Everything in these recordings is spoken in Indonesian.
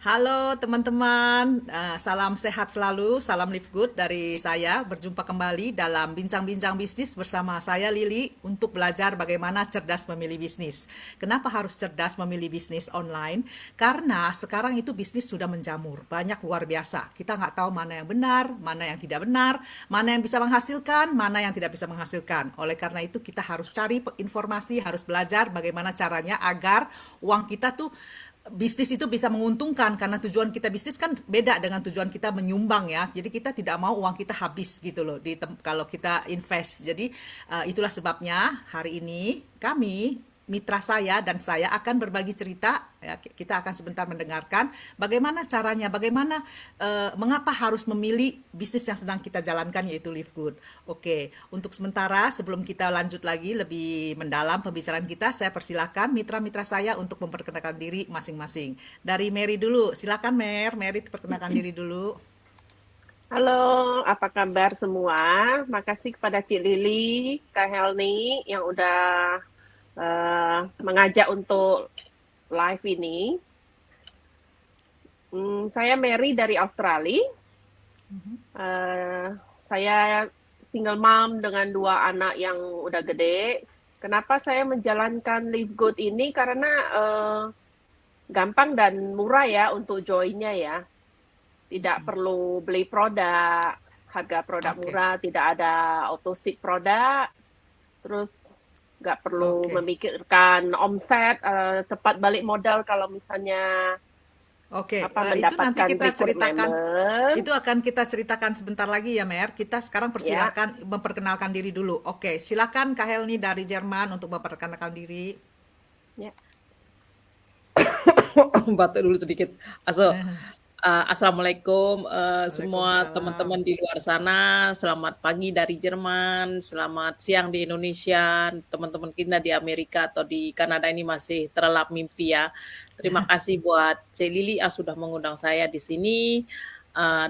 Halo teman-teman, salam sehat selalu, salam live good dari saya. Berjumpa kembali dalam bincang-bincang bisnis bersama saya Lili untuk belajar bagaimana cerdas memilih bisnis. Kenapa harus cerdas memilih bisnis online? Karena sekarang itu bisnis sudah menjamur, banyak luar biasa. Kita nggak tahu mana yang benar, mana yang tidak benar, mana yang bisa menghasilkan, mana yang tidak bisa menghasilkan. Oleh karena itu kita harus cari informasi, harus belajar bagaimana caranya agar uang kita tuh bisnis itu bisa menguntungkan karena tujuan kita bisnis kan beda dengan tujuan kita menyumbang ya. Jadi kita tidak mau uang kita habis gitu loh kalau kita invest. Jadi itulah sebabnya hari ini kami mitra saya dan saya akan berbagi cerita ya, kita akan sebentar mendengarkan bagaimana caranya, bagaimana mengapa harus memilih bisnis yang sedang kita jalankan yaitu Live Good. Oke, untuk sementara sebelum kita lanjut lagi lebih mendalam pembicaraan kita, saya persilakan mitra-mitra saya untuk memperkenalkan diri masing-masing. Dari Mary dulu, silakan Mary perkenalkan diri dulu. Halo, apa kabar semua? Makasih kepada Cik Lili, Kak Helni yang udah mengajak untuk live ini. Saya Mary dari Australia. Eh, saya single mom dengan 2 anak yang udah gede. Kenapa saya menjalankan Live Good ini? Karena gampang dan murah ya untuk joinnya ya. Tidak perlu beli produk, harga produk Oke, murah, tidak ada auto seat produk, terus nggak perlu oke. memikirkan omset, cepat balik modal kalau misalnya Oke, itu nanti mendapatkan kita record ceritakan, member, itu akan kita ceritakan sebentar lagi ya, Mer. Kita sekarang ya. persilakan memperkenalkan diri dulu. Oke, silakan Kak Helni dari Jerman untuk memperkenalkan diri. Ya. Batuk dulu sedikit. Assalamualaikum semua Waalaikumsalam. teman-teman di luar sana. Selamat pagi dari Jerman, selamat siang di Indonesia, teman-teman kita di Amerika atau di Kanada ini masih terlelap mimpi ya. Terima kasih buat Cik Lili sudah mengundang saya di sini.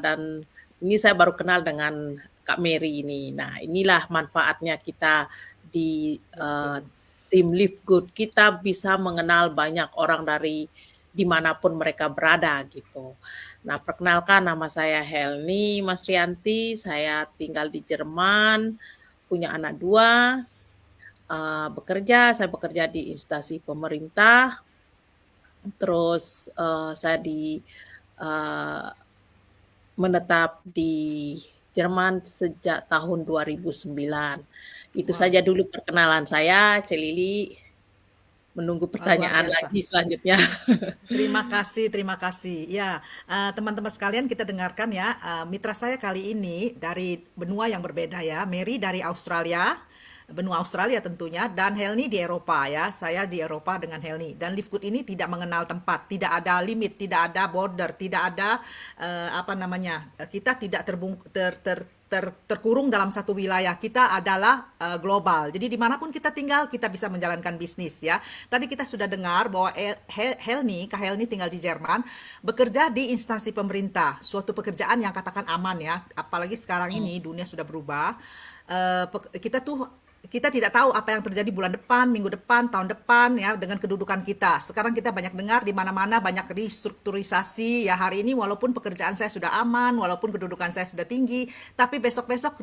Dan ini saya baru kenal dengan Kak Mary ini. Nah, inilah manfaatnya kita di Betul. tim Live Good. Kita bisa mengenal banyak orang dari dimanapun mereka berada gitu. Nah, perkenalkan nama saya Helni Mas Rianti, saya tinggal di Jerman, punya anak 2, saya bekerja di instansi pemerintah, terus eee, menetap di Jerman sejak tahun 2009. Itu Wow, saja dulu perkenalan saya, Celili, menunggu wah, luar pertanyaan biasa. lagi selanjutnya. Terima kasih, terima kasih. Ya, teman-teman sekalian kita dengarkan ya, mitra saya kali ini dari benua yang berbeda ya. Mary dari Australia, benua Australia tentunya, dan Helni di Eropa ya. Saya di Eropa dengan Helni. Dan Live Good ini tidak mengenal tempat, tidak ada limit, tidak ada border, tidak ada apa namanya, kita tidak terkurung dalam satu wilayah. Kita adalah global. Jadi dimanapun kita tinggal, kita bisa menjalankan bisnis ya. Tadi kita sudah dengar bahwa Kak Helni tinggal di Jerman, bekerja di instansi pemerintah, suatu pekerjaan yang katakan aman ya. Apalagi sekarang ini dunia sudah berubah. Kita tidak tahu apa yang terjadi bulan depan, minggu depan, tahun depan ya dengan kedudukan kita. Sekarang kita banyak dengar di mana-mana banyak restrukturisasi ya hari ini walaupun pekerjaan saya sudah aman, walaupun kedudukan saya sudah tinggi, tapi besok-besok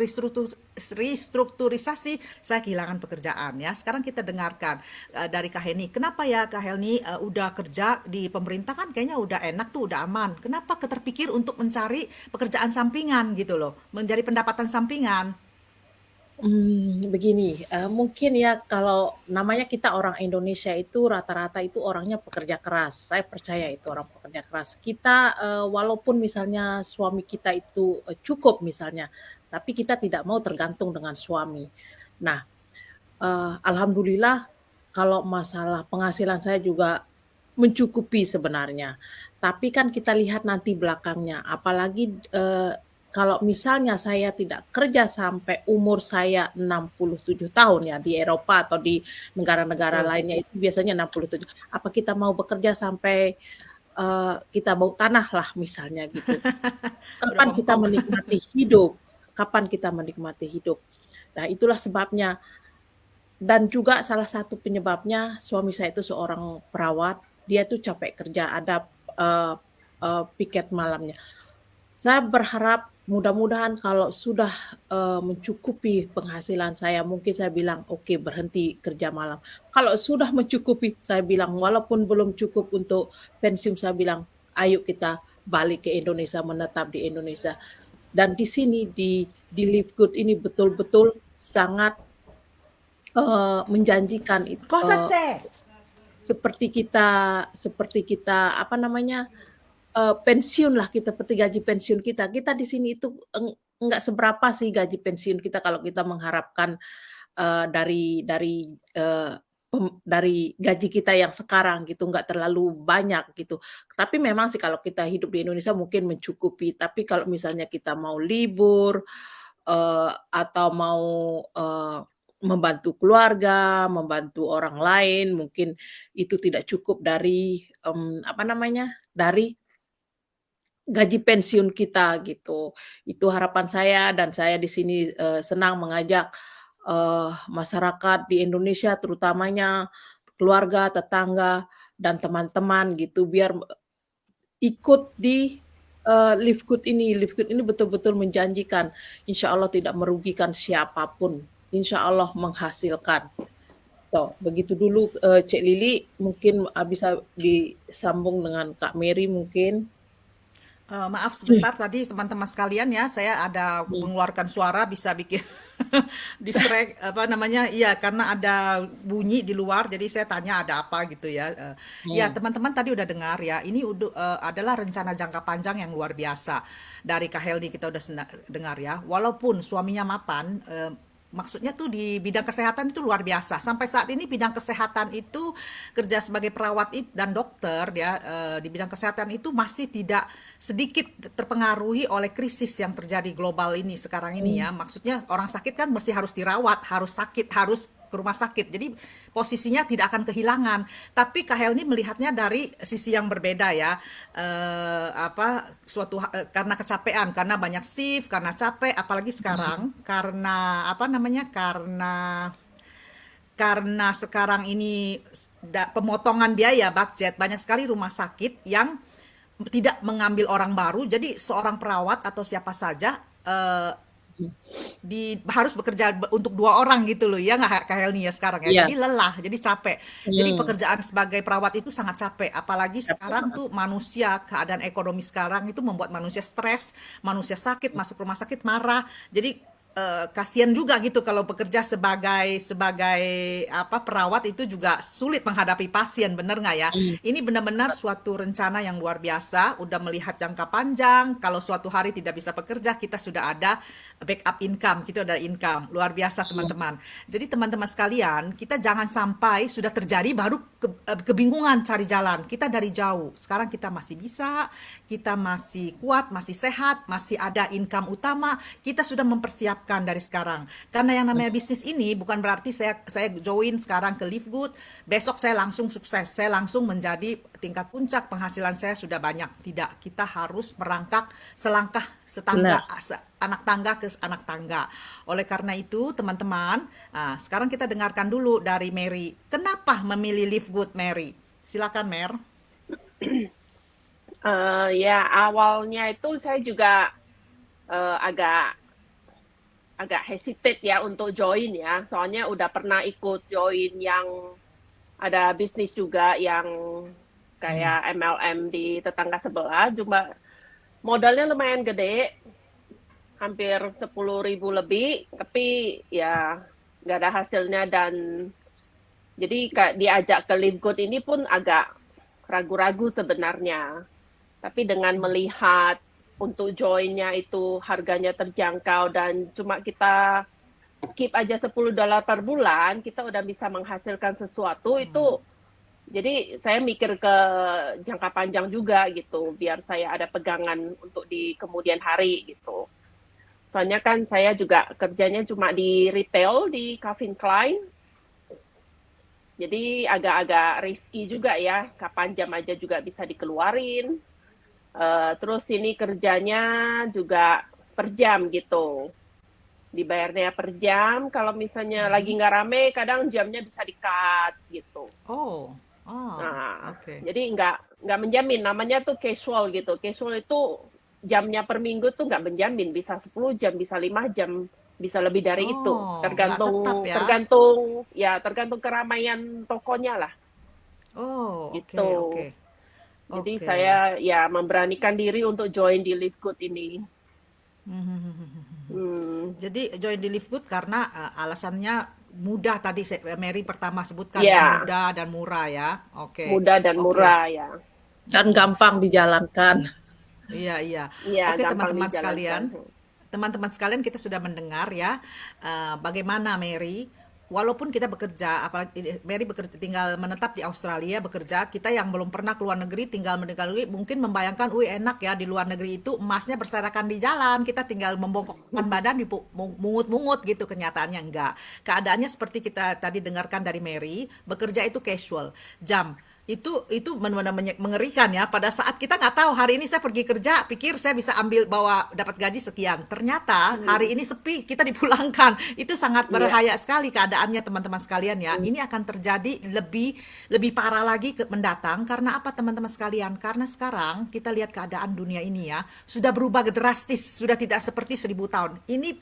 restrukturisasi saya kehilangan pekerjaan ya. Sekarang kita dengarkan dari Kak Heni. Kenapa ya Kak Heni udah kerja di pemerintah kan kayaknya udah enak tuh, udah aman. Kenapa keterpikir untuk mencari pekerjaan sampingan gitu loh, menjadi pendapatan sampingan? Begini, mungkin ya kalau namanya kita orang Indonesia itu rata-rata itu orangnya pekerja keras, saya percaya itu orang pekerja keras. Kita, walaupun misalnya suami kita itu, cukup misalnya, tapi kita tidak mau tergantung dengan suami. Nah, alhamdulillah kalau masalah penghasilan saya juga mencukupi sebenarnya. Tapi kan kita lihat nanti belakangnya, apalagi, kalau misalnya saya tidak kerja sampai umur saya 67 tahun ya, di Eropa atau di negara-negara Betul. lainnya itu biasanya 67. Apa kita mau bekerja sampai, kita bau tanah lah misalnya gitu. Udah Kapan kita bengkok. menikmati hidup? Kapan kita menikmati hidup? Nah, itulah sebabnya dan juga salah satu penyebabnya suami saya itu seorang perawat, dia tuh capek kerja, ada, eee piket malamnya. Saya berharap mudah-mudahan kalau sudah mencukupi penghasilan saya, mungkin saya bilang oke berhenti kerja malam. Kalau sudah mencukupi, saya bilang walaupun belum cukup untuk pensiun, saya bilang ayo kita balik ke Indonesia, menetap di Indonesia. Dan di sini di Live Good ini betul-betul sangat menjanjikan Cosa c'è? seperti kita apa namanya pensiun lah kita seperti gaji pensiun kita. Kita di sini itu enggak seberapa sih gaji pensiun kita kalau kita mengharapkan dari gaji kita yang sekarang gitu, nggak terlalu banyak gitu. Tapi memang sih kalau kita hidup di Indonesia mungkin mencukupi, tapi kalau misalnya kita mau libur, atau mau, membantu keluarga, membantu orang lain, mungkin itu tidak cukup dari, apa namanya, dari gaji pensiun kita gitu. Itu harapan saya dan saya di sini, senang mengajak, masyarakat di Indonesia terutamanya keluarga, tetangga, dan teman-teman gitu biar ikut di, Live Good ini. Live Good ini betul-betul menjanjikan, insya Allah tidak merugikan siapapun, insya Allah menghasilkan. So, begitu dulu, Cik Lili, mungkin, bisa disambung dengan Kak Mary mungkin. Maaf sebentar tadi teman-teman sekalian ya, saya ada mengeluarkan suara bisa bikin distract apa namanya? Iya, karena ada bunyi di luar jadi saya tanya ada apa gitu ya. Ya, Hmm. teman-teman tadi udah dengar ya. Ini adalah rencana jangka panjang yang luar biasa. Dari Kak Helni kita udah dengar ya. Walaupun suaminya mapan, maksudnya tuh di bidang kesehatan itu luar biasa. Sampai saat ini bidang kesehatan itu kerja sebagai perawat dan dokter ya, di bidang kesehatan itu masih tidak sedikit terpengaruhi oleh krisis yang terjadi global ini sekarang ini ya. Maksudnya orang sakit kan mesti harus dirawat, harus sakit, harus ke rumah sakit. Jadi posisinya tidak akan kehilangan. Tapi Kak Helni melihatnya dari sisi yang berbeda ya. Karena kecapean, karena banyak shift, karena capek, apalagi sekarang karena apa namanya? Karena sekarang ini pemotongan biaya budget, banyak sekali rumah sakit yang tidak mengambil orang baru, jadi seorang perawat atau siapa saja harus bekerja untuk dua orang gitu loh ya nggak Kak Helni ya sekarang ya, Iya, jadi lelah, jadi capek, jadi hmm, pekerjaan sebagai perawat itu sangat capek, apalagi capek sekarang banget. tuh manusia, keadaan ekonomi sekarang itu membuat manusia stres, manusia sakit, masuk rumah sakit marah, jadi kasihan juga gitu kalau bekerja sebagai sebagai apa perawat itu juga sulit menghadapi pasien, bener nggak ya? Hmm, Ini benar-benar suatu rencana yang luar biasa, udah melihat jangka panjang, kalau suatu hari tidak bisa bekerja, kita sudah ada backup income, kita ada income, luar biasa teman-teman. Jadi teman-teman sekalian, kita jangan sampai sudah terjadi baru kebingungan cari jalan. Kita dari jauh, sekarang kita masih bisa, kita masih kuat, masih sehat, masih ada income utama, kita sudah mempersiapkan dari sekarang. Karena yang namanya bisnis ini bukan berarti saya join sekarang ke Live Good, besok saya langsung sukses, saya langsung menjadi tingkat puncak penghasilan saya sudah banyak. Tidak, kita harus merangkak selangkah setangga, benar. anak tangga ke anak tangga. Oleh karena itu, teman-teman, sekarang kita dengarkan dulu dari Mary. Kenapa memilih Live Good, Mary? Silakan, Mer. Ya, awalnya itu saya juga agak agak hesitate ya untuk join ya. Soalnya udah pernah ikut join yang ada bisnis juga yang kayak MLM di tetangga sebelah. Cuma modalnya lumayan gede, hampir 10.000 lebih, tapi ya nggak ada hasilnya dan jadi diajak ke Live Good ini pun agak ragu-ragu sebenarnya. Tapi dengan melihat untuk joinnya itu harganya terjangkau dan cuma kita keep aja $10 per bulan, kita udah bisa menghasilkan sesuatu itu. Jadi saya mikir ke jangka panjang juga gitu, biar saya ada pegangan untuk di kemudian hari gitu. Soalnya kan saya juga kerjanya cuma di retail di Calvin Klein, jadi agak-agak risky juga ya, kapan jam aja juga bisa dikeluarin. Terus ini kerjanya juga per jam gitu, dibayarnya per jam. Kalau misalnya lagi nggak rame, kadang jamnya bisa di-cut gitu. Oh. Oh, Nah, oke. jadi nggak menjamin, namanya tuh casual gitu. Casual itu jamnya per minggu tuh nggak menjamin, bisa 10 jam, bisa 5 jam, bisa lebih dari itu. Oh, nggak tetap Tergantung ya? tergantung ya tergantung keramaian tokonya lah Oh, oke, oke, gitu. Jadi oke. saya ya memberanikan diri untuk join di Live Good ini. Hmm, Jadi join di Live Good karena alasannya mudah tadi Mary pertama sebutkan ya, ya mudah dan murah ya. Oke, mudah dan oke. murah ya. Dan gampang dijalankan. Iya, iya. Iya, Oke, gampang teman-teman dijalankan. sekalian. Teman-teman sekalian, kita sudah mendengar ya bagaimana Mary, walaupun kita bekerja, apalagi Mary bekerja, tinggal menetap di Australia bekerja, kita yang belum pernah keluar negeri tinggal meninggal mungkin membayangkan, wih enak ya di luar negeri itu emasnya berserakan di jalan, kita tinggal membongkokkan badan mungut-mungut gitu, kenyataannya enggak. Keadaannya seperti kita tadi dengarkan dari Mary, bekerja itu casual, jam itu benar-benar mengerikan ya. Pada saat kita nggak tahu hari ini saya pergi kerja, pikir saya bisa ambil bawa dapat gaji sekian. Ternyata hari ini sepi, kita dipulangkan. Itu sangat Iya. berbahaya sekali keadaannya teman-teman sekalian ya. Ini akan terjadi lebih lebih parah lagi mendatang karena apa teman-teman sekalian? Karena sekarang kita lihat keadaan dunia ini ya sudah berubah drastis, sudah tidak seperti 1000 tahun. Ini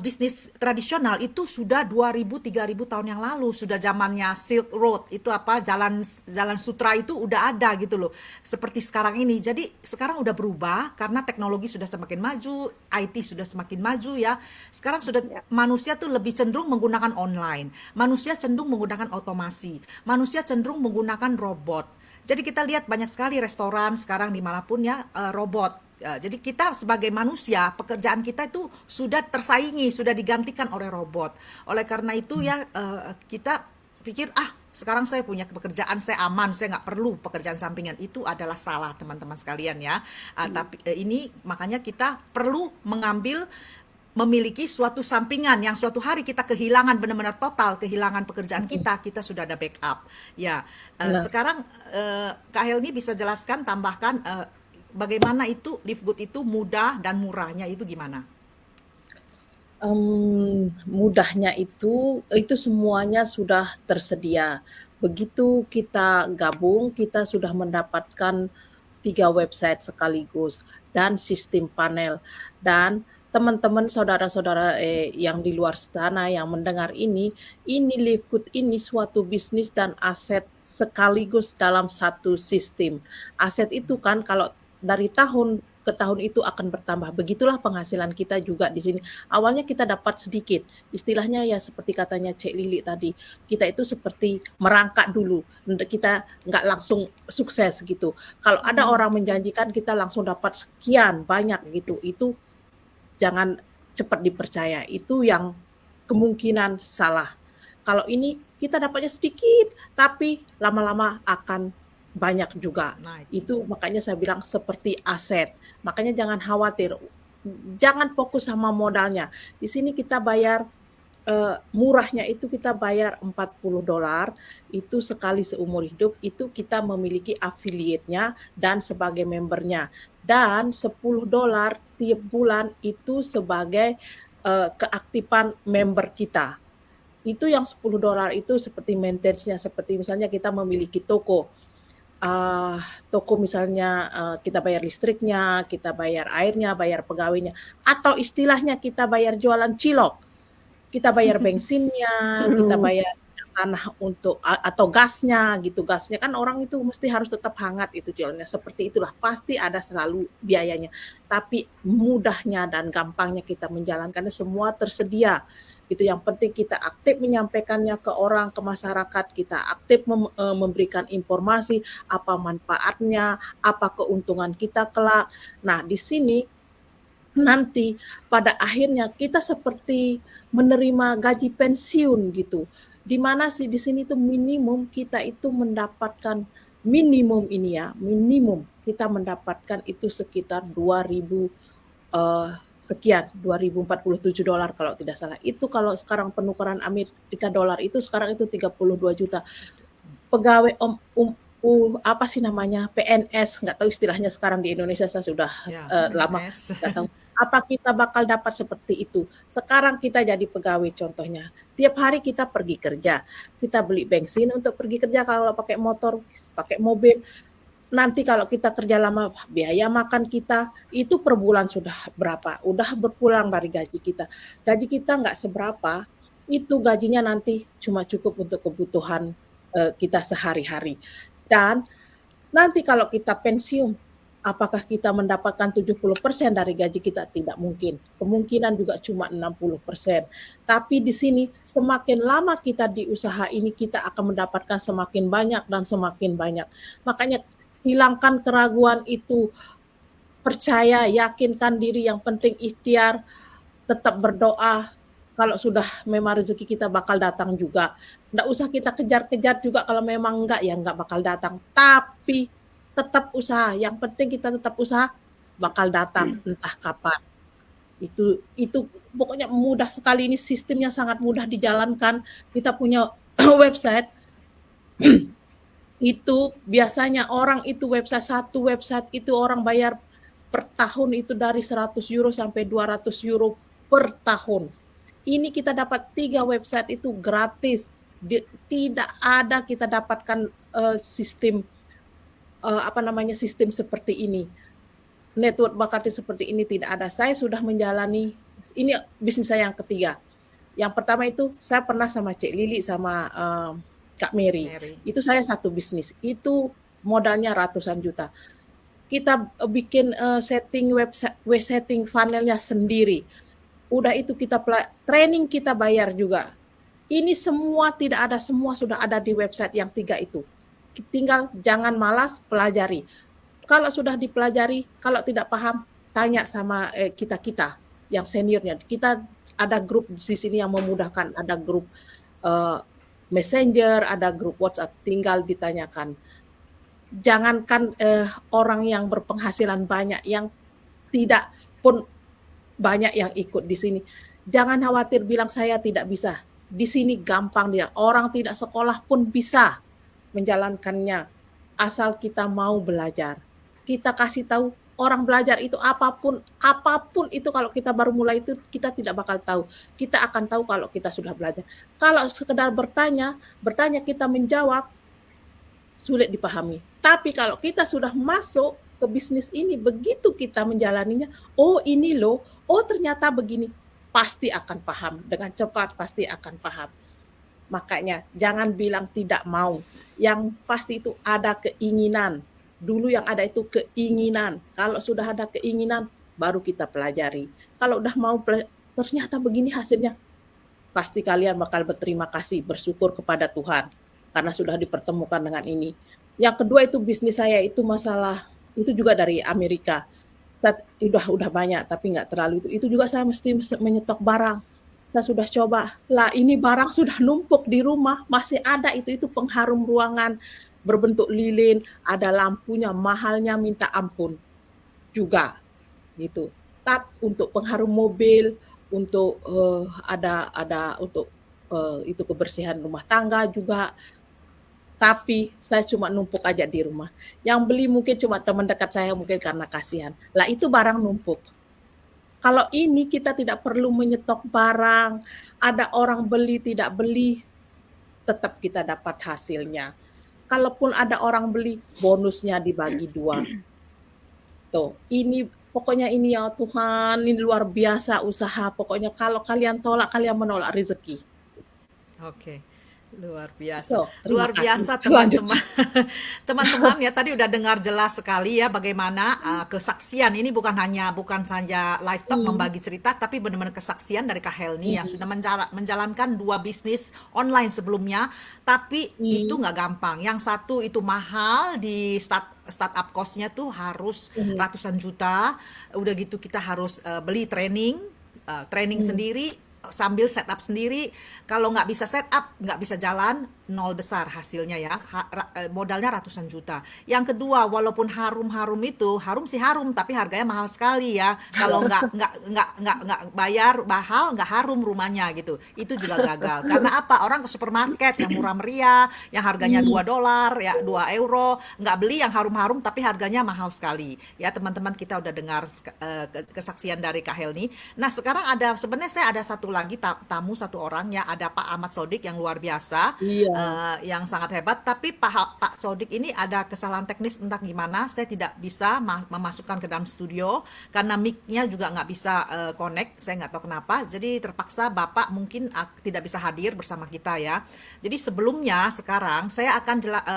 bisnis tradisional itu sudah 2000 3000 tahun yang lalu, sudah zamannya Silk Road itu apa, jalan jalan sutra itu udah ada gitu loh, seperti sekarang ini. Jadi sekarang udah berubah karena teknologi sudah semakin maju, IT sudah semakin maju ya. Sekarang sudah Ya. manusia tuh lebih cenderung menggunakan online, manusia cenderung menggunakan otomasi, manusia cenderung menggunakan robot. Jadi kita lihat banyak sekali restoran sekarang dimanapun ya, robot. Jadi kita sebagai manusia, pekerjaan kita itu sudah tersaingi, sudah digantikan oleh robot. Oleh karena itu ya, kita pikir, sekarang saya punya pekerjaan, saya aman, saya nggak perlu pekerjaan sampingan. Itu adalah salah teman-teman sekalian ya. Tapi ini makanya kita perlu memiliki suatu sampingan yang suatu hari kita kehilangan, benar-benar total kehilangan pekerjaan kita, kita sudah ada backup. Ya, Benar. sekarang Kak Helni bisa jelaskan, tambahkan bagaimana itu Live Good itu mudah dan murahnya itu gimana? Mudahnya itu semuanya sudah tersedia. Begitu kita gabung, kita sudah mendapatkan 3 website sekaligus dan sistem panel. Dan teman-teman, saudara-saudara yang di luar sana yang mendengar ini Livegood ini suatu bisnis dan aset sekaligus dalam satu sistem. Aset itu kan kalau dari tahun ke tahun itu akan bertambah. Begitulah penghasilan kita juga di sini. Awalnya kita dapat sedikit, istilahnya ya seperti katanya Cek Lili tadi, kita itu seperti merangkak dulu, kita nggak langsung sukses gitu. Kalau ada orang menjanjikan kita langsung dapat sekian banyak gitu, itu jangan cepat dipercaya, itu yang kemungkinan salah. Kalau ini kita dapatnya sedikit, tapi lama-lama akan banyak juga. Naik. Itu makanya saya bilang seperti aset. Makanya jangan khawatir, jangan fokus sama modalnya. Di sini kita bayar murahnya itu kita bayar $40 itu sekali seumur hidup, itu kita memiliki affiliate-nya dan sebagai membernya, dan $10 tiap bulan itu sebagai keaktifan member kita. Itu yang $10 itu seperti maintenance-nya, seperti misalnya kita memiliki toko misalnya, kita bayar listriknya, kita bayar airnya, bayar pegawainya, atau istilahnya kita bayar jualan cilok. Kita bayar bensinnya, kita bayar tanah untuk atau gasnya gitu. Gasnya kan orang itu mesti harus tetap hangat itu jualannya. Seperti itulah, pasti ada selalu biayanya. Tapi mudahnya dan gampangnya kita menjalankannya semua tersedia. Gitu, yang penting kita aktif menyampaikannya ke orang, ke masyarakat, kita aktif memberikan informasi apa manfaatnya, apa keuntungan kita kelak. Nah, di sini nanti pada akhirnya kita seperti menerima gaji pensiun gitu. Di mana sih di sini tuh minimum kita itu mendapatkan minimum ini ya, minimum kita mendapatkan itu sekitar 2000 sekian, $2047 kalau tidak salah. Itu kalau sekarang penukaran Amerika dolar itu sekarang itu 32 juta. Pegawai apa sih namanya, PNS, nggak tahu istilahnya sekarang di Indonesia, saya sudah Ya, lama PNS. nggak tahu. Apa kita bakal dapat seperti itu? Sekarang kita jadi pegawai contohnya. Tiap hari kita pergi kerja. Kita beli bensin untuk pergi kerja kalau pakai motor, pakai mobil. Nanti kalau kita kerja lama, biaya makan kita itu per bulan sudah berapa? Udah berpulang dari gaji kita. Gaji kita nggak seberapa, itu gajinya nanti cuma cukup untuk kebutuhan kita sehari-hari. Dan nanti kalau kita pensiun, apakah kita mendapatkan 70% dari gaji kita? Tidak mungkin. Kemungkinan juga cuma 60%. Tapi di sini semakin lama kita di usaha ini, kita akan mendapatkan semakin banyak dan semakin banyak. Makanya hilangkan keraguan itu, percaya, yakinkan diri, yang penting ikhtiar, tetap berdoa. Kalau sudah memang rezeki kita bakal datang juga. Nggak usah kita kejar-kejar juga, kalau memang enggak ya enggak bakal datang. Tapi tetap usaha. Yang penting kita tetap usaha, bakal datang entah kapan. Itu pokoknya mudah sekali, ini sistemnya sangat mudah dijalankan. Kita punya website itu biasanya orang itu satu website itu orang bayar per tahun itu dari 100 euro sampai 200 euro per tahun. Ini kita dapat 3 website itu gratis. Tidak ada kita dapatkan sistem sistem seperti ini. Network marketing seperti ini tidak ada. Saya sudah menjalani, ini bisnis saya yang ketiga. Yang pertama itu saya pernah sama Cik Lili sama Kak Mary. Itu saya satu bisnis. Itu modalnya ratusan juta. Kita bikin setting website, setting funnelnya sendiri. Udah itu kita training, kita bayar juga. Ini semua tidak ada, semua sudah ada di website yang 3 itu. Tinggal jangan malas, pelajari. Kalau sudah dipelajari, kalau tidak paham, tanya sama kita yang seniornya. Kita ada grup di sini yang memudahkan, ada grup Messenger, ada grup WhatsApp, tinggal ditanyakan. Jangankan orang yang berpenghasilan banyak, yang tidak pun banyak yang ikut di sini. Jangan khawatir bilang saya tidak bisa. Di sini gampang dia. Orang tidak sekolah pun bisa menjalankannya. Asal kita mau belajar. Kita kasih tahu, orang belajar itu apapun itu, kalau kita baru mulai itu kita tidak bakal tahu. Kita akan tahu kalau kita sudah belajar. Kalau sekedar bertanya kita menjawab, sulit dipahami. Tapi kalau kita sudah masuk ke bisnis ini, begitu kita menjalaninya, oh ini loh, oh ternyata begini, pasti akan paham. Dengan cepat pasti akan paham. Makanya jangan bilang tidak mau. Yang pasti itu ada keinginan. Dulu yang ada itu keinginan. Kalau sudah ada keinginan, baru kita pelajari. Kalau udah mau ternyata begini hasilnya, pasti kalian bakal berterima kasih, bersyukur kepada Tuhan karena sudah dipertemukan dengan ini. Yang kedua itu bisnis saya itu masalah, itu juga dari Amerika. Udah banyak tapi nggak terlalu itu. Itu juga saya mesti menyetok barang. Saya sudah coba. Lah ini barang sudah numpuk di rumah, masih ada itu pengharum ruangan berbentuk lilin, ada lampunya, mahalnya minta ampun juga gitu. Tapi untuk pengharum mobil, untuk ada untuk itu kebersihan rumah tangga juga. Tapi saya cuma numpuk aja di rumah. Yang beli mungkin cuma teman dekat saya, mungkin karena kasihan. Lah itu barang numpuk. Kalau ini kita tidak perlu menyetok barang. Ada orang beli, tidak beli, tetap kita dapat hasilnya. Kalaupun ada orang beli, bonusnya dibagi 2. Tuh, ini pokoknya ini ya Tuhan, ini luar biasa usaha. Pokoknya kalau kalian tolak, kalian menolak rezeki. Oke. Luar biasa. Terima Luar biasa kasih. teman-teman. Teman-teman ya tadi udah dengar jelas sekali ya bagaimana kesaksian ini bukan saja live talk membagi cerita, tapi benar-benar kesaksian dari Kak Helni yang sudah menjalankan 2 bisnis online sebelumnya, tapi itu nggak gampang. Yang satu itu mahal, di startup cost-nya tuh harus ratusan juta. Udah gitu kita harus beli training sendiri, sambil setup sendiri. Kalau nggak bisa setup, nggak bisa jalan, nol besar hasilnya ya. Modalnya ratusan juta. Yang kedua, walaupun harum-harum itu, harum sih harum, tapi harganya mahal sekali ya. Kalau nggak bayar mahal, nggak harum rumahnya gitu. Itu juga gagal. Karena apa? Orang ke supermarket yang murah meriah, yang harganya $2 ya, 2 euro, nggak beli yang harum-harum tapi harganya mahal sekali. Ya teman-teman, kita udah dengar kesaksian dari Kak Helni. Nah sekarang sebenarnya saya ada satu lagi tamu, satu orang ya, ada Pak Ahmad Sodik yang luar biasa, Iya. yang sangat hebat. Tapi Pak Sodik ini ada kesalahan teknis entah gimana, saya tidak bisa memasukkan ke dalam studio karena mic-nya juga nggak bisa connect, saya nggak tahu kenapa. Jadi terpaksa Bapak mungkin tidak bisa hadir bersama kita ya. Jadi sebelumnya sekarang saya akan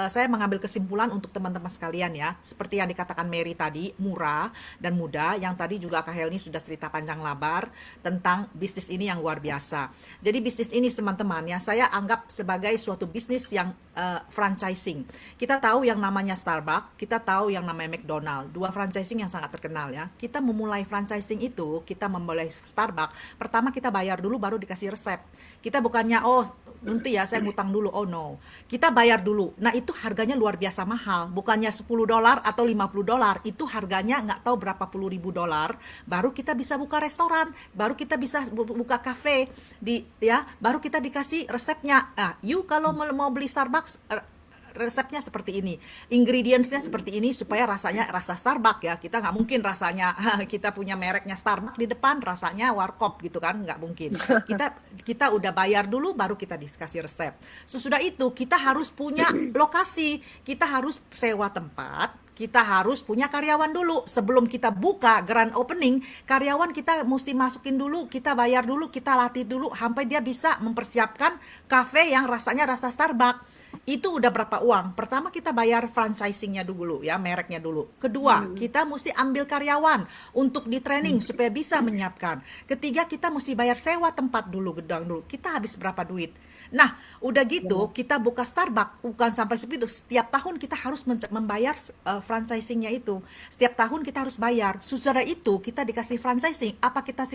saya mengambil kesimpulan untuk teman-teman sekalian ya, seperti yang dikatakan Mary tadi, murah dan mudah. Yang tadi juga Kak Helni sudah cerita panjang lebar tentang bisnis ini yang luar biasa. Jadi bisnis ini teman-teman ya, saya anggap sebagai suatu bisnis yang franchising. Kita tahu yang namanya Starbucks, kita tahu yang namanya McDonald, dua franchising yang sangat terkenal ya. Kita memulai franchising itu, kita memulai Starbucks, pertama kita bayar dulu baru dikasih resep. Kita bukannya nanti ya saya ngutang dulu, oh no. Kita bayar dulu. Nah itu harganya luar biasa mahal, bukannya $10 atau $50, itu harganya nggak tahu berapa puluh ribu dolar. Baru kita bisa buka restoran, baru kita bisa buka kafe baru kita dikasih resepnya. You kalau mau beli Starbucks, resepnya seperti ini, ingredientsnya seperti ini supaya rasanya rasa Starbucks ya. Kita nggak mungkin rasanya kita punya mereknya Starbucks di depan rasanya warkop gitu kan, nggak mungkin. Kita udah bayar dulu baru kita dikasih resep. Sesudah itu kita harus punya lokasi, kita harus sewa tempat, kita harus punya karyawan dulu. Sebelum kita buka grand opening, karyawan kita mesti masukin dulu, kita bayar dulu, kita latih dulu sampai dia bisa mempersiapkan kafe yang rasanya rasa Starbucks. Itu udah berapa uang? Pertama kita bayar franchisingnya dulu ya, mereknya dulu. Kedua, kita mesti ambil karyawan untuk di training supaya bisa menyiapkan. Ketiga, kita mesti bayar sewa tempat dulu, gedang dulu. Kita habis berapa duit? Nah, udah gitu kita buka Starbucks, bukan sampai segitu. Setiap tahun kita harus membayar franchisingnya itu. Setiap tahun kita harus bayar. Sesudah itu kita dikasih franchising. Apa kita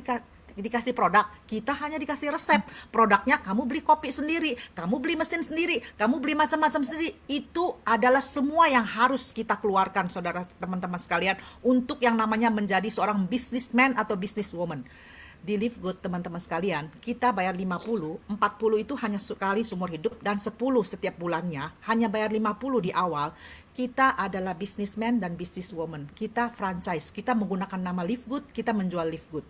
dikasih produk? Kita hanya dikasih resep. Produknya kamu beli kopi sendiri, kamu beli mesin sendiri, kamu beli macam-macam sendiri. Itu adalah semua yang harus kita keluarkan, saudara teman-teman sekalian, untuk yang namanya menjadi seorang businessman atau businesswoman. Di Live Good teman-teman sekalian, kita bayar 50, 40 itu hanya sekali seumur hidup, dan 10 setiap bulannya, hanya bayar 50 di awal. Kita adalah businessman dan businesswoman. Kita franchise, kita menggunakan nama Live Good, kita menjual Live Good.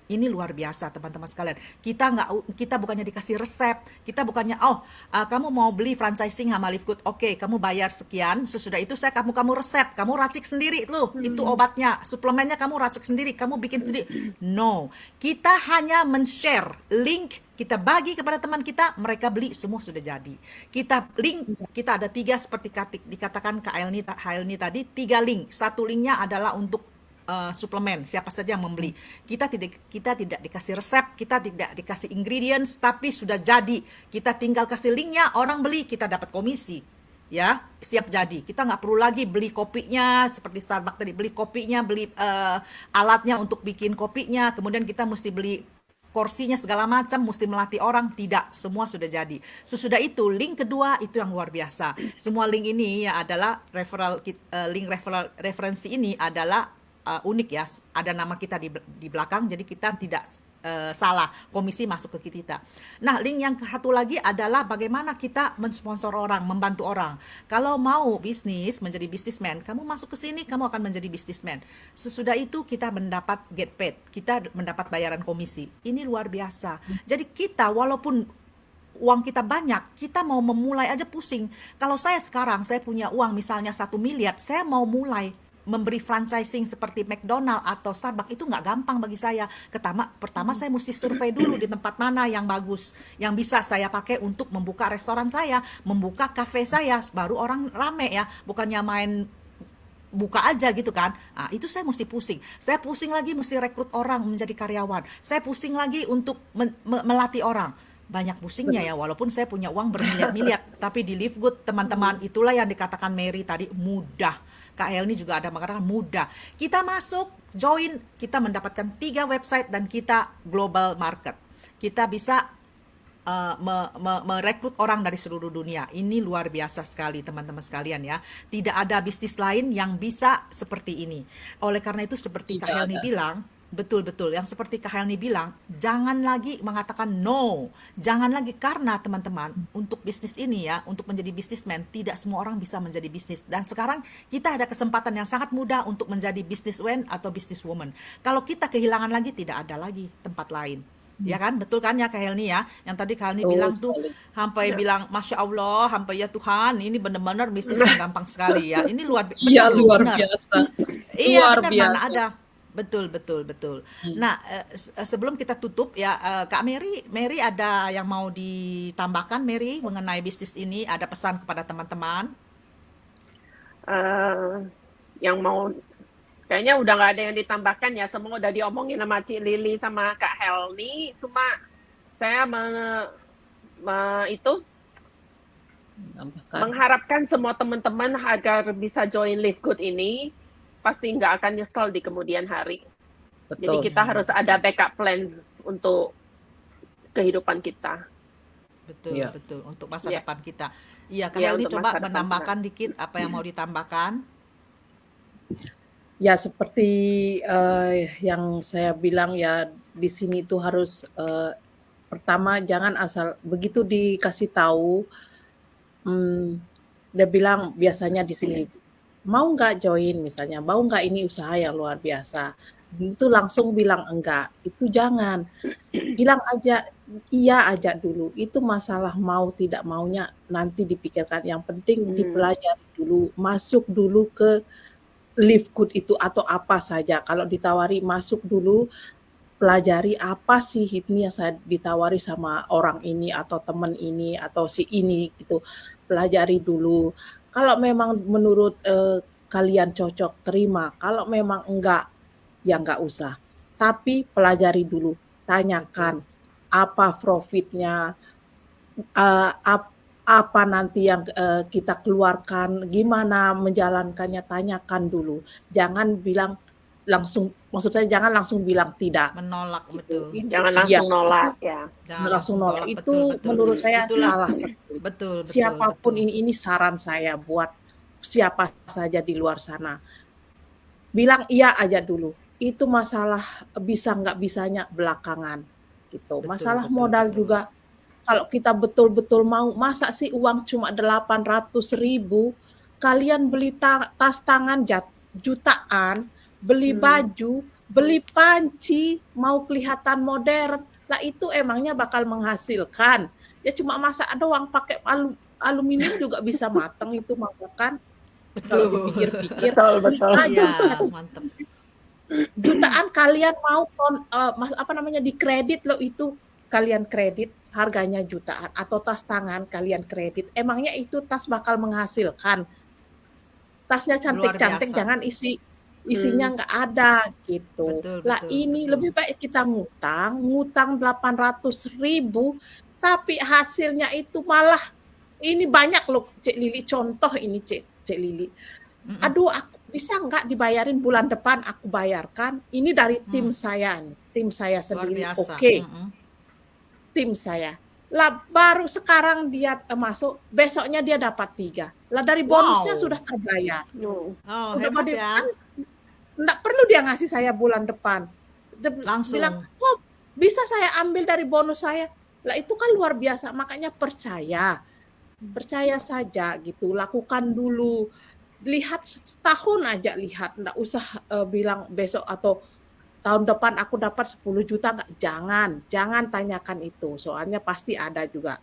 Ini luar biasa teman-teman sekalian. Kita bukannya dikasih resep, kita bukannya kamu mau beli franchising sama Live Good, oke, kamu bayar sekian, sesudah itu kamu resep, kamu racik sendiri loh, itu obatnya, suplemennya kamu racik sendiri, kamu bikin sendiri. No, kita hanya men-share link, kita bagi kepada teman kita, mereka beli, semua sudah jadi. Kita ada 3 seperti dikatakan Kak Helni tadi, 3 link. Satu linknya adalah untuk suplemen, siapa saja yang membeli. Kita tidak dikasih resep, kita tidak dikasih ingredients, tapi sudah jadi. Kita tinggal kasih linknya, orang beli, kita dapat komisi. Ya, siap jadi. Kita nggak perlu lagi beli kopinya seperti Starbucks tadi, beli kopinya, beli alatnya untuk bikin kopinya, kemudian kita mesti beli kursinya segala macam, mesti melatih orang. Tidak, semua sudah jadi. Sesudah itu link kedua itu yang luar biasa. Semua link ini ya adalah referensi ini adalah unik ya, ada nama kita di belakang, jadi kita tidak salah, komisi masuk ke kita. Nah, link yang satu lagi adalah bagaimana kita mensponsor orang, membantu orang. Kalau mau bisnis, menjadi businessman, kamu masuk ke sini, kamu akan menjadi businessman. Sesudah itu kita mendapat get paid, kita mendapat bayaran komisi. Ini luar biasa. Jadi kita walaupun uang kita banyak, kita mau memulai aja pusing. Kalau saya punya uang misalnya 1 miliar, saya mau mulai memberi franchising seperti McDonald atau Starbucks itu nggak gampang bagi saya. Pertama saya mesti survei dulu di tempat mana yang bagus, yang bisa saya pakai untuk membuka restoran saya, membuka kafe saya, baru orang rame ya, bukannya main buka aja gitu kan. Itu saya mesti pusing. Saya pusing lagi mesti rekrut orang menjadi karyawan. Saya pusing lagi untuk melatih orang. Banyak pusingnya ya, walaupun saya punya uang bermiliar-miliar. Tapi di Live Good teman-teman, itulah yang dikatakan Mary tadi, mudah. Kak Helni juga ada mengatakan mudah. Kita masuk, join, kita mendapatkan 3 website dan kita global market. Kita bisa merekrut orang dari seluruh dunia. Ini luar biasa sekali teman-teman sekalian ya. Tidak ada bisnis lain yang bisa seperti ini. Oleh karena itu seperti Kak Tidak Helni ada. bilang, betul-betul yang seperti Kak Helni bilang, jangan lagi mengatakan no. Jangan lagi, karena teman-teman, untuk bisnis ini ya, untuk menjadi bisnismen, tidak semua orang bisa menjadi bisnis. Dan sekarang kita ada kesempatan yang sangat mudah untuk menjadi businessman atau businesswoman. Kalau kita kehilangan lagi, tidak ada lagi tempat lain. Ya kan, betul kan ya Kak Helni ya? Yang tadi Kak Helni Betul bilang tuh, sekali. sampai Ya. bilang Masya Allah, sampai ya Tuhan, ini benar-benar bisnis yang gampang sekali ya. Ini Iya, benar loh, luar benar. biasa. Iya Luar benar, mana biasa. ada. Betul, betul, betul. Hmm. Nah, sebelum kita tutup ya, Kak Mary ada yang mau ditambahkan Mary mengenai bisnis ini? Ada pesan kepada teman-teman? Eh, yang mau kayaknya udah nggak ada yang ditambahkan ya, semua udah diomongin sama Cik Lili sama Kak Helni. Cuma saya itu Tambahkan. mengharapkan semua teman-teman agar bisa join Live Good ini, pasti nggak akan nyesel di kemudian hari. Jadi Betul. kita harus ada backup plan untuk kehidupan kita. Betul, Iya. betul. Untuk masa Ya, depan kita. Iya, Kak ya Helni untuk coba masa depan kita. menambahkan dikit apa yang mau ditambahkan. Ya seperti yang saya bilang ya, di sini tuh harus pertama jangan asal begitu dikasih tahu, dia bilang biasanya di sini, mau nggak join misalnya, mau nggak ini usaha yang luar biasa, itu langsung bilang enggak, itu jangan. Bilang aja iya aja dulu, itu masalah mau tidak maunya nanti dipikirkan, yang penting dipelajari dulu, masuk dulu ke Live Good itu atau apa saja. Kalau ditawari masuk dulu, pelajari apa sih ini yang saya ditawari sama orang ini atau teman ini atau si ini gitu. Pelajari dulu. Kalau memang menurut kalian cocok, terima. Kalau memang enggak, ya enggak usah. Tapi pelajari dulu, Betul. tanyakan apa profitnya, apa nanti yang kita keluarkan, gimana menjalankannya, tanyakan dulu. Jangan bilang langsung, maksud saya jangan langsung bilang tidak. Menolak, Gitu. betul. Jangan Iya, langsung nolak ya. Jangan langsung langsung nolak. tolak, Itu betul, betul. menurut saya Itulah, salah sekali. betul, betul, Siapapun betul. ini saran saya buat siapa saja di luar sana. Bilang iya aja dulu. Itu masalah bisa nggak bisanya belakangan. Gitu. Betul, Masalah betul, modal betul. juga, kalau kita betul-betul mau, masa sih uang cuma 800.000, kalian beli tas tangan jutaan, beli baju, beli panci, mau kelihatan modern, lah itu emangnya bakal menghasilkan? Ya cuma masak doang, pakai aluminium juga bisa mateng itu masakan. Kalau Betul. dipikir-pikir, Betul, betul. nah Iya, jutaan, mantap. jutaan kalian mau dikredit loh itu, kalian kredit harganya jutaan, atau tas tangan kalian kredit, emangnya itu tas bakal menghasilkan? Tasnya Luar cantik-cantik, biasa. jangan isinya nggak ada gitu. Betul, Lah betul, ini betul. lebih baik kita ngutang 800.000, tapi hasilnya itu malah ini banyak loh Cik Lili, contoh ini Cik Lili. Mm-mm. Aduh, aku bisa nggak dibayarin bulan depan, aku bayarkan. Ini dari tim Hmm, saya nih, tim saya luar sendiri. biasa. Oke, Mm-mm. tim saya. Lah baru sekarang dia masuk, besoknya dia dapat 3. Lah dari bonusnya Wow. sudah terbayar. Hmm. Oh, Udah hebat pada ya. kan nggak perlu dia ngasih saya bulan depan. Dia bilang, Langsung. oh bisa saya ambil dari bonus saya. Lah itu kan luar biasa, makanya percaya saja gitu, lakukan dulu. Lihat setahun aja, lihat, nggak usah bilang besok atau tahun depan aku dapat 10 juta, nggak, jangan tanyakan itu, soalnya pasti ada juga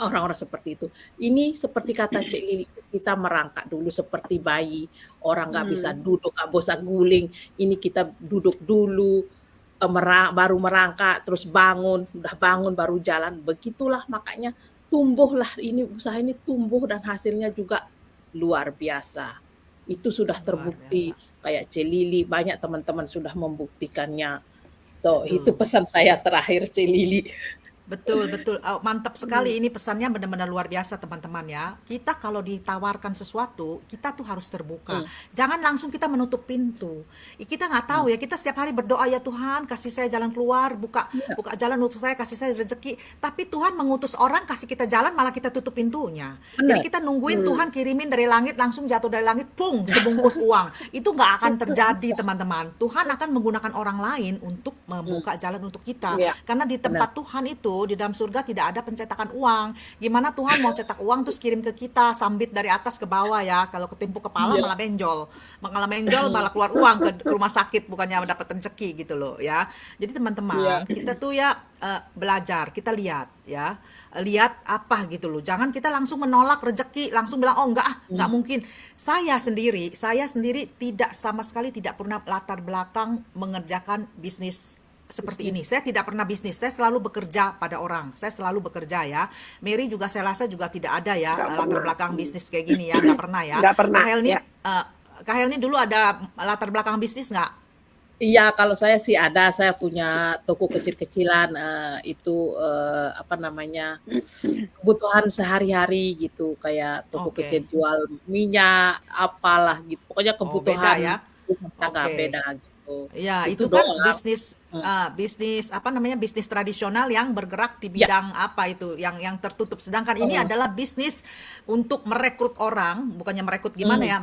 orang-orang seperti itu. Ini seperti kata Cik Lili, kita merangkak dulu seperti bayi, orang nggak bisa duduk, nggak bisa guling, ini kita duduk dulu, baru merangkak, terus bangun, udah bangun baru jalan, begitulah makanya tumbuhlah ini, usaha ini tumbuh dan hasilnya juga luar biasa. Itu sudah Luar terbukti, biasa. kayak Cik Lili, banyak teman-teman sudah membuktikannya. So, itu Betul. pesan saya terakhir Cik Lili. Betul, betul. Mantap sekali. Ini pesannya benar-benar luar biasa, teman-teman ya. Kita kalau ditawarkan sesuatu, kita tuh harus terbuka. Hmm, Jangan langsung kita menutup pintu. Kita nggak tahu hmm. ya. Kita setiap hari berdoa, ya Tuhan, kasih saya jalan keluar, buka Iya, buka jalan untuk saya, kasih saya rezeki. Tapi Tuhan mengutus orang kasih kita jalan, malah kita tutup pintunya. Jadi benar. kita nungguin Hmm. Tuhan kirimin dari langit, langsung jatuh dari langit, pung, sebungkus uang. Itu nggak akan terjadi, teman-teman. Tuhan akan menggunakan orang lain untuk Hmm, membuka jalan untuk kita. Ya, Karena di benar. tempat Tuhan itu, di dalam surga tidak ada pencetakan uang. Gimana Tuhan mau cetak uang terus kirim ke kita, sambit dari atas ke bawah ya. Kalau ketimpu kepala Iya. malah benjol. Malah benjol malah keluar uang ke rumah sakit, bukannya mendapat rezeki gitu loh ya. Jadi Iya. teman-teman, kita tuh ya belajar, kita lihat ya. Lihat apa gitu loh. Jangan kita langsung menolak rezeki, langsung bilang oh enggak ah, enggak Hmm, mungkin. Saya sendiri tidak sama sekali tidak pernah latar belakang mengerjakan bisnis seperti ini. bisnis. Saya tidak pernah bisnis, saya selalu bekerja pada orang. Saya selalu bekerja ya. Mary juga saya rasa juga tidak ada ya nggak latar pernah. belakang bisnis kayak gini ya, nggak pernah ya. Nggak pernah. Kahel nih, Ya. Kahel nih dulu ada latar belakang bisnis nggak? Iya, kalau saya sih ada, saya punya toko kecil-kecilan, itu, apa namanya, kebutuhan sehari-hari gitu, kayak toko kecil Oke. jual minyak, apalah gitu, pokoknya Oh, beda kebutuhan ya. rumah tangga Oke. beda gitu. Ya, Itu itu kan doang. bisnis Mhm, bisnis apa namanya? Bisnis tradisional yang bergerak di ya, bidang apa itu? Yang tertutup. Sedangkan ini heeh, adalah bisnis untuk merekrut orang, bukannya merekrut gimana mmm, ya?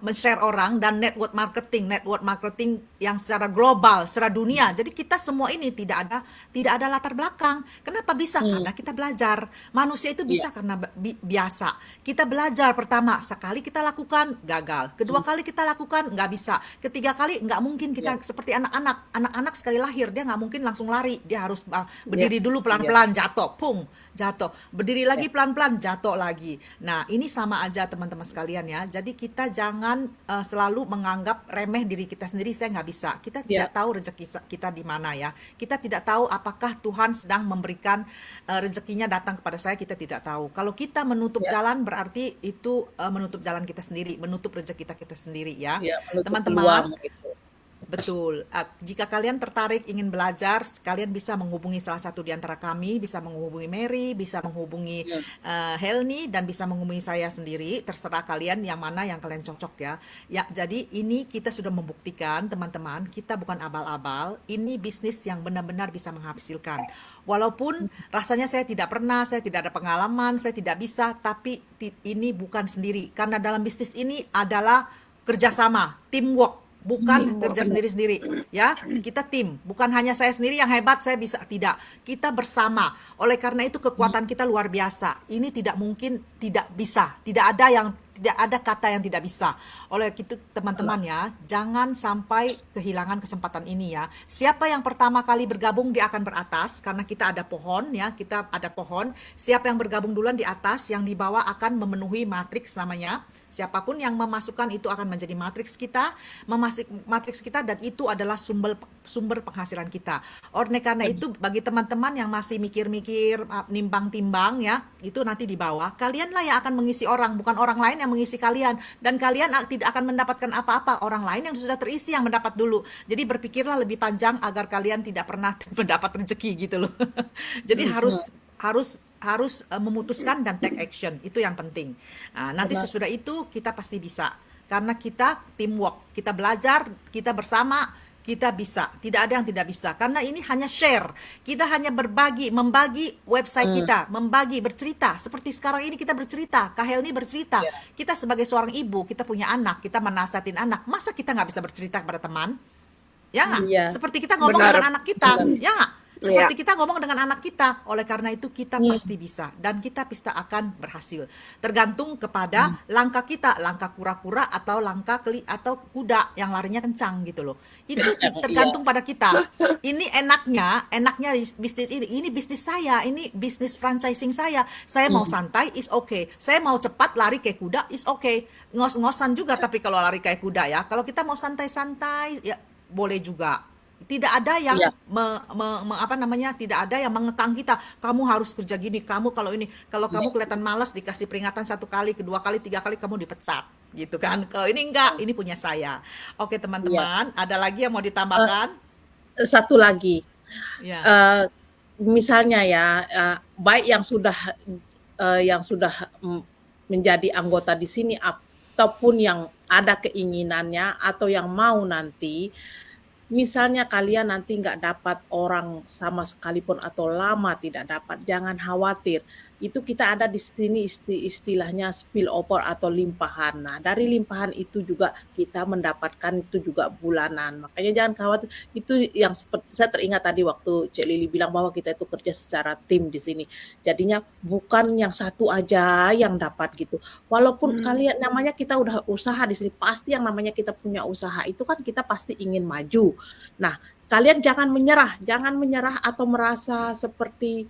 Men-share orang dan network marketing yang secara global, secara dunia. Jadi kita semua ini tidak ada latar belakang. Kenapa bisa? mmm, Karena kita belajar. Manusia itu iya, bisa karena biasa. Kita belajar pertama, sekali kita lakukan gagal. Kedua mmm, kali kita lakukan nggak bisa. Ketiga kali nggak mungkin iya, kita seperti anak-anak. Anak-anak sekali lahir dia nggak mungkin langsung lari. Dia harus Ya. berdiri dulu iya, pelan-pelan jatuh, pung, jatuh. Berdiri iya, lagi pelan-pelan jatuh lagi. Nah, ini sama aja teman-teman sekalian ya. Jadi kita jangan selalu menganggap remeh diri kita sendiri. Saya nggak bisa. Kita iya, tidak tahu rezeki kita di mana ya. Kita tidak tahu apakah Tuhan sedang memberikan rezekinya datang kepada saya. Kita tidak tahu. Kalau kita menutup iya, jalan berarti itu menutup jalan kita sendiri, menutup rezeki kita sendiri ya. iya, menutup peluang Teman-teman, gitu. betul. Jika kalian tertarik ingin belajar, kalian bisa menghubungi salah satu di antara kami, bisa menghubungi Mary, bisa menghubungi Mmm, Helni, dan bisa menghubungi saya sendiri. Terserah kalian yang mana yang kalian cocok ya. Ya, jadi ini kita sudah membuktikan, teman-teman, kita bukan abal-abal. Ini bisnis yang benar-benar bisa menghasilkan. Walaupun rasanya saya tidak pernah, saya tidak ada pengalaman, saya tidak bisa, tapi ini bukan sendiri. Karena dalam bisnis ini adalah kerjasama, teamwork, bukan Teamwork. kerja bener, sendiri-sendiri ya. Kita tim, bukan hanya saya sendiri yang hebat saya bisa, tidak, kita bersama. Oleh karena itu kekuatan kita luar biasa. Ini tidak mungkin tidak bisa, tidak ada kata yang tidak bisa. Oleh itu teman-teman ya, jangan sampai kehilangan kesempatan ini ya. Siapa yang pertama kali bergabung dia akan beratas, karena kita ada pohon ya, kita ada pohon. Siapa yang bergabung duluan di atas, yang di bawah akan memenuhi matriks namanya. Siapapun yang memasukkan itu akan menjadi matriks kita, matriks kita, dan itu adalah sumber penghasilan kita. Oleh karena bener, itu bagi teman-teman yang masih mikir-mikir, nimbang-timbang ya, itu nanti di bawah kalianlah yang akan mengisi orang, bukan orang lain yang mengisi kalian. Dan kalian tidak akan mendapatkan apa-apa, orang lain yang sudah terisi yang mendapat dulu. Jadi berpikirlah lebih panjang agar kalian tidak pernah mendapat rezeki gitu loh. Jadi harus mhm, harus harus memutuskan dan take action, itu yang penting. Nah, nanti benar, sesudah itu kita pasti bisa, karena kita teamwork, kita belajar, kita bersama, kita bisa. Tidak ada yang tidak bisa, karena ini hanya share. Kita hanya membagi website mmm, kita, membagi, bercerita. Seperti sekarang ini kita bercerita, Kak Helni bercerita. iya, Kita sebagai seorang ibu, kita punya anak, kita menasihatin anak. Masa kita nggak bisa bercerita kepada teman? Ya nggak? iya, Seperti kita ngomong Benar. dengan anak kita, bener, ya nggak? Ya. Seperti kita ngomong dengan anak kita. Oleh karena itu kita mmm, pasti bisa, dan kita pasti akan berhasil. Tergantung kepada mmm, langkah kita, langkah kura-kura atau langkah atau kuda yang larinya kencang gitu loh. Itu iya, tergantung pada kita. Ini enaknya bisnis ini bisnis saya, ini bisnis franchising saya. Saya mau mhm, santai is okay. Saya mau cepat lari kayak kuda is okay. Ngos-ngosan juga tapi kalau lari kayak kuda ya. Kalau kita mau santai-santai ya boleh juga. Tidak ada yang iya, apa namanya, tidak ada yang mengekang kita, kamu harus kerja gini, kamu kalau ini, kalau iya, kamu kelihatan malas dikasih peringatan 1 kali, 2 kali, 3 kali kamu dipecat gitu kan. Kalau ini enggak, ini punya saya. Oke iya, teman-teman, ada lagi yang mau eee, ditambahkan? satu lagi, Ya. eee misalnya ya, baik yang sudah menjadi anggota di sini ataupun yang ada keinginannya atau yang mau nanti, misalnya kalian nanti nggak dapat orang sama sekalipun atau lama tidak dapat, jangan khawatir. Itu kita ada di sini istilahnya spillover atau limpahan. Nah, dari limpahan itu juga kita mendapatkan itu juga bulanan. Makanya jangan khawatir. Itu yang saya teringat tadi waktu Cik Lili bilang bahwa kita itu kerja secara tim di sini. Jadinya bukan yang satu aja yang dapat gitu. Walaupun kalian namanya kita udah usaha di sini, pasti yang namanya kita punya usaha itu kan kita pasti ingin maju. Nah, kalian jangan menyerah atau merasa seperti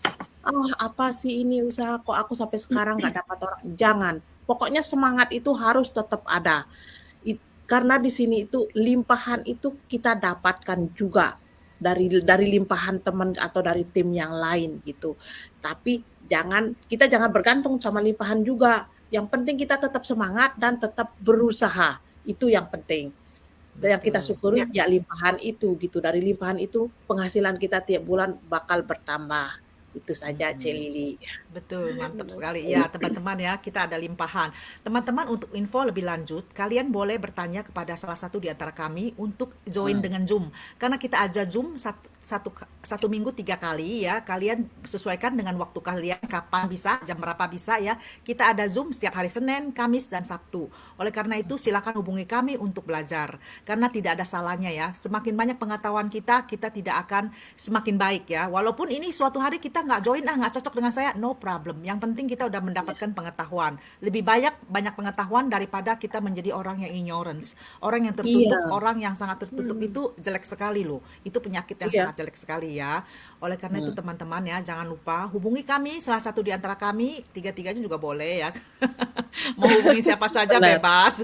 apa sih ini usaha kok aku sampai sekarang nggak dapat orang. Jangan. Pokoknya semangat itu harus tetap ada. Karena di sini itu limpahan itu kita dapatkan juga dari limpahan teman atau dari tim yang lain gitu. Tapi kita jangan bergantung sama limpahan juga. Yang penting kita tetap semangat dan tetap berusaha. Itu yang penting. Dan yang kita Betul. syukuri ya limpahan itu gitu. Dari limpahan itu penghasilan kita tiap bulan bakal bertambah. Itu saja Cik Lili. Betul, mantap sekali. Ya, teman-teman ya, kita ada limpahan. Teman-teman, untuk info lebih lanjut, kalian boleh bertanya kepada salah satu di antara kami untuk join dengan Zoom. Karena kita aja Zoom satu minggu 3 kali ya. Kalian sesuaikan dengan waktu kalian, kapan bisa, jam berapa bisa ya. Kita ada Zoom setiap hari Senin, Kamis, dan Sabtu. Oleh karena itu, silakan hubungi kami untuk belajar. Karena tidak ada salahnya ya. Semakin banyak pengetahuan kita tidak akan semakin baik ya. Walaupun ini suatu hari kita nggak join, nggak cocok dengan saya, no problem. Yang penting kita udah mendapatkan pengetahuan. Lebih banyak pengetahuan daripada kita menjadi orang yang ignorance, orang yang tertutup, Iya, orang yang sangat tertutup itu jelek sekali loh. Itu penyakit yang iya, sangat jelek sekali ya. Oleh karena itu teman-teman ya, jangan lupa hubungi kami, salah satu di antara kami, tiga-tiganya juga boleh ya. Mau hubungi siapa saja benar. bebas.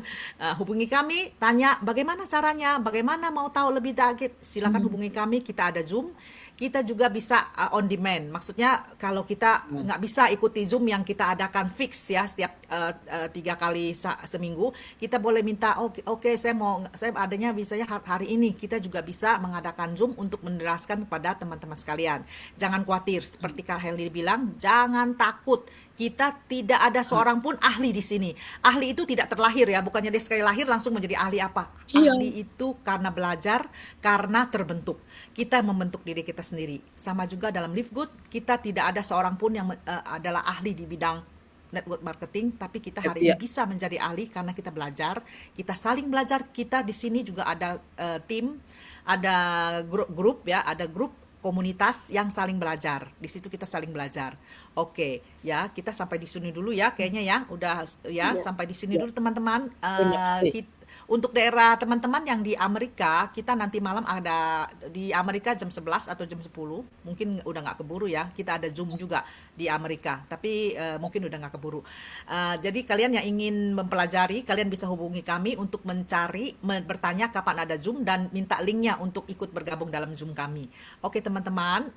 Hubungi kami, tanya bagaimana caranya, bagaimana mau tahu lebih dagit, silakan hubungi kami, kita ada Zoom. Kita juga bisa on demand. Maksudnya kalau kita nggak bisa ikuti Zoom yang kita adakan fix ya setiap 3 kali seminggu, kita boleh minta oke, saya adanya bisanya hari ini. Kita juga bisa mengadakan Zoom untuk menjelaskan kepada teman-teman sekalian. Jangan khawatir, seperti Kak Heli bilang, jangan takut. Kita tidak ada seorang pun ahli di sini. Ahli itu tidak terlahir ya, bukannya dia sekali lahir langsung menjadi ahli apa. Iya, Ahli itu karena belajar, karena terbentuk. Kita membentuk diri kita sendiri. Sama juga dalam Live Good, kita tidak ada seorang pun yang adalah ahli di bidang network marketing, tapi kita hari iya, ini bisa menjadi ahli karena kita belajar, kita saling belajar. Kita di sini juga ada tim, ada grup ya, ada grup komunitas yang saling belajar. Di situ kita saling belajar. Oke, ya, kita sampai di sini dulu ya kayaknya ya. Udah ya, Iya. sampai di sini iya. dulu teman-teman. Terima kasih. Untuk daerah teman-teman yang di Amerika, kita nanti malam ada di Amerika jam 11 atau jam 10. Mungkin udah nggak keburu ya. Kita ada Zoom juga di Amerika, tapi mungkin udah nggak keburu. Jadi kalian yang ingin mempelajari, kalian bisa hubungi kami untuk bertanya kapan ada Zoom dan minta linknya untuk ikut bergabung dalam Zoom kami. Oke teman-teman,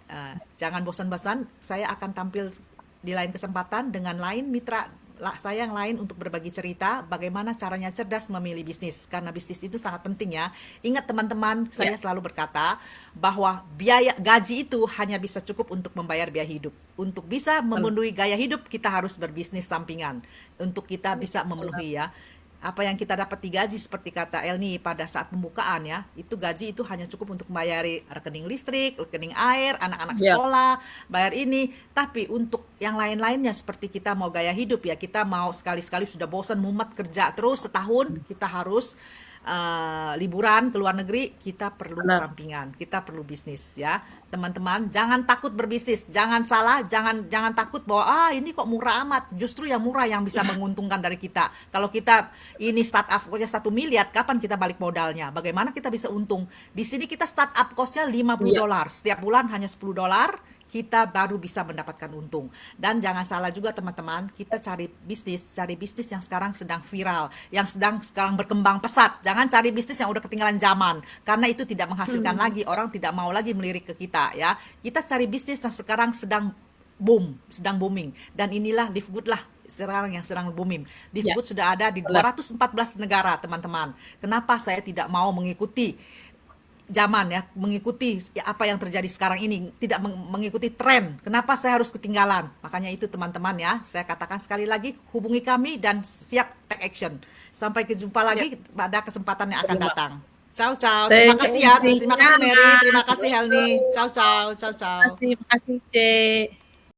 jangan bosan-bosan. Saya akan tampil di lain kesempatan dengan lain mitra saya yang lain untuk berbagi cerita bagaimana caranya cerdas memilih bisnis, karena bisnis itu sangat penting ya. Ingat teman-teman, saya Ya, selalu berkata bahwa biaya gaji itu hanya bisa cukup untuk membayar biaya hidup. Untuk bisa benar, memenuhi gaya hidup, kita harus berbisnis sampingan untuk kita bisa benar. memenuhi ya apa yang kita dapat digaji, seperti kata Elni pada saat pembukaan ya, itu gaji itu hanya cukup untuk membayari rekening listrik, rekening air, anak-anak Ya, sekolah, bayar ini. Tapi untuk yang lain-lainnya, seperti kita mau gaya hidup ya, kita mau sekali-sekali sudah bosan mumet kerja terus setahun, kita harus liburan ke luar negeri, kita perlu benar. sampingan, kita perlu bisnis ya. Teman-teman, jangan takut berbisnis, jangan salah, jangan jangan takut bahwa ini kok murah amat. Justru yang murah yang bisa menguntungkan dari kita. Kalau kita ini startup cost-nya 1 miliar, kapan kita balik modalnya? Bagaimana kita bisa untung? Di sini kita startup cost-nya 50 Iya, dolar. Setiap bulan hanya 10 dolar, kita baru bisa mendapatkan untung. Dan jangan salah juga teman-teman, kita cari bisnis yang sekarang sedang viral, yang sedang sekarang berkembang pesat. Jangan cari bisnis yang udah ketinggalan zaman, karena itu tidak menghasilkan lagi, orang tidak mau lagi melirik ke kita ya. Kita cari bisnis yang sekarang sedang sedang booming. Dan inilah Live Good lah sekarang yang sedang booming. Live iya, Good sudah ada di benar. 214 negara, teman-teman. Kenapa saya tidak mau mengikuti zaman ya, mengikuti apa yang terjadi sekarang ini, tidak mengikuti tren. Kenapa saya harus ketinggalan? Makanya itu teman-teman ya, saya katakan sekali lagi, hubungi kami dan siap take action. Sampai jumpa Ya, lagi pada kesempatan yang akan Terima datang. Ciao, ciao. Terima thank kasih you, ya. Terima kasih Mary. Tina. Terima kasih Helmi. Ciao, ciao. Ciao, ciao. Makasih, makasih, C.